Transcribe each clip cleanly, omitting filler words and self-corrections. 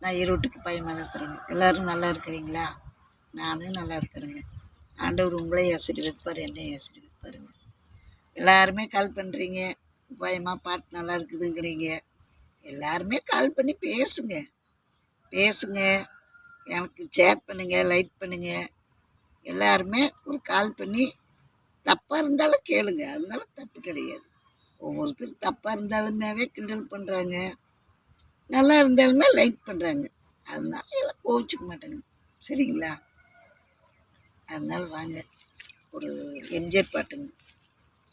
நான் ஈரோட்டுக்கு பையன் பேசுகிறேங்க. எல்லோரும் நல்லா இருக்கிறீங்களா? நானும் நல்லா இருக்கிறேங்க. ஆண்டவர் உங்களையும் ஆசீர்வதிப்பார், என்னையும் ஆசீர்வதிப்பாருங்க. எல்லாருமே கால் பண்ணுறீங்க, பயமாக பாட்டு நல்லா இருக்குதுங்கிறீங்க. எல்லாருமே கால் பண்ணி பேசுங்க பேசுங்க, எனக்கு ஷேர் பண்ணுங்கள், லைக் பண்ணுங்கள். எல்லாருமே ஒரு கால் பண்ணி தப்பாக இருந்தாலும் கேளுங்க, அதனால தப்பு கிடையாது. ஒவ்வொருத்தர் தப்பாக இருந்தாலுமே கிண்டல் பண்ணுறாங்க, நல்லா இருந்தாலுமே லைக் பண்ணுறாங்க. அதனால எல்லாம் கோவிச்சுக்க மாட்டேங்க, சரிங்களா? அதனால வாங்க, ஒரு எம்ஜிஆர் பாட்டுங்க,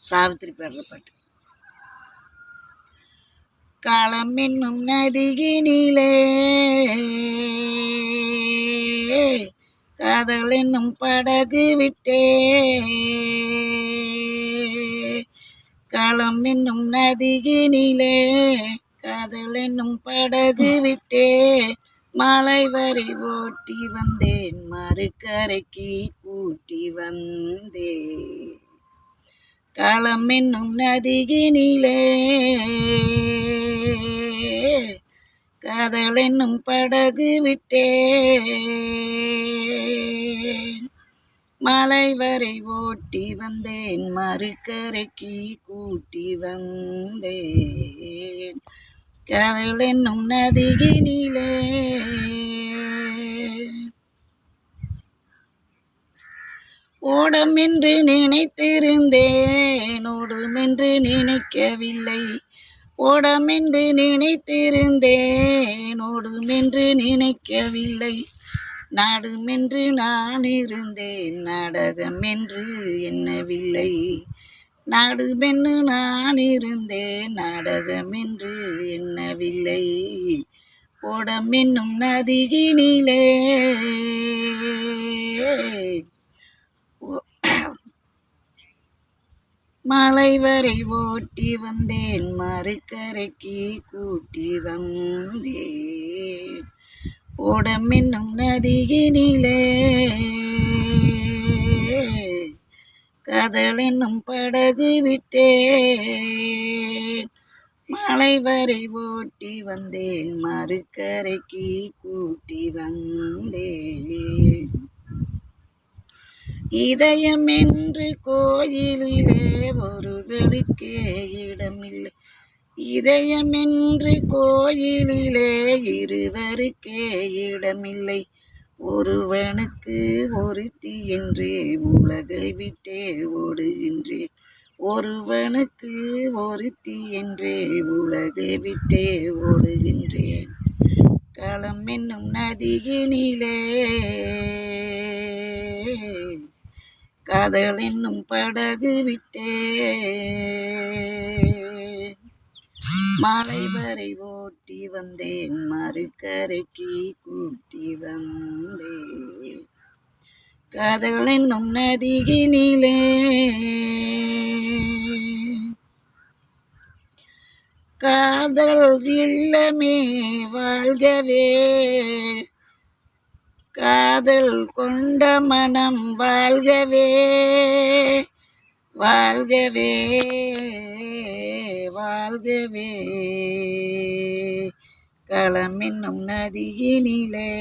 சாவித்திரி பாடுற பாட்டு. காலம் என்னும் நதியினிலே காதல் என்னும் படகு விட்டே, காலம் என்னும் நதியினிலே காதல் என்னும் படகு விட்டே, மலை வரை ஓட்டி வந்தேன், மறுக்கரைக்கு கூட்டி வந்தேன். காலம் என்னும் நதியினிலே காதல் என்னும் படகு விட்டேன், மலை வரை ஓட்டி வந்தேன், மறுக்கரைக்கு கூட்டி வந்தேன். காதல் என்னும் நதியினிலே ஓடம் என்று நினைத்திருந்தேன், ஓடும் என்று நினைக்கவில்லை. ஓடம் என்று நினைத்திருந்தேன், ஓடும் என்று நினைக்கவில்லை. நாடும் என்று நான் இருந்தேன், நாடகம் என்று எண்ணவில்லை. நாடும் என்று நான் இருந்தேன், நாடகம் என்று எண்ணவில்லை. ஓடம் என்னும் நதியினிலே மலை வரை ஓட்டி வந்தேன், மறுக்கரைக்கு கூட்டி வந்தேன். ஓடம் என்னும் நதியினிலே காதல் என்னும் படகு விட்டேன், மலை வரை ஓட்டி வந்தேன், மறுக்கரைக்கு கூட்டி வந்தேன். இதயம் என்று கோயிலிலே ஒருவருக்கே இடமில்லை. இதயம் என்று கோயிலிலே இருவருக்கே இடமில்லை. ஒருவனுக்கு ஒருத்தி என்றே உலகை விட்டே ஓடுகின்றேன். ஒருவனுக்கு ஒருத்தி என்றே உலகை விட்டே ஓடுகின்றேன். காலம் என்னும் நதியினிலே காதல் என்னும் படகு விட்டேன், மலை வரை ஓட்டி வந்தேன், மறுக்கரைக்கு கூட்டி வந்தேன். காதல் என்னும் நதியினிலே காதல் இல்லமே வாழ்கவே, காதல் கொண்ட மனம் வாழ்கவே, வாழ்கவே, வாழ்கவே. களம் என்னும் நதியினிலே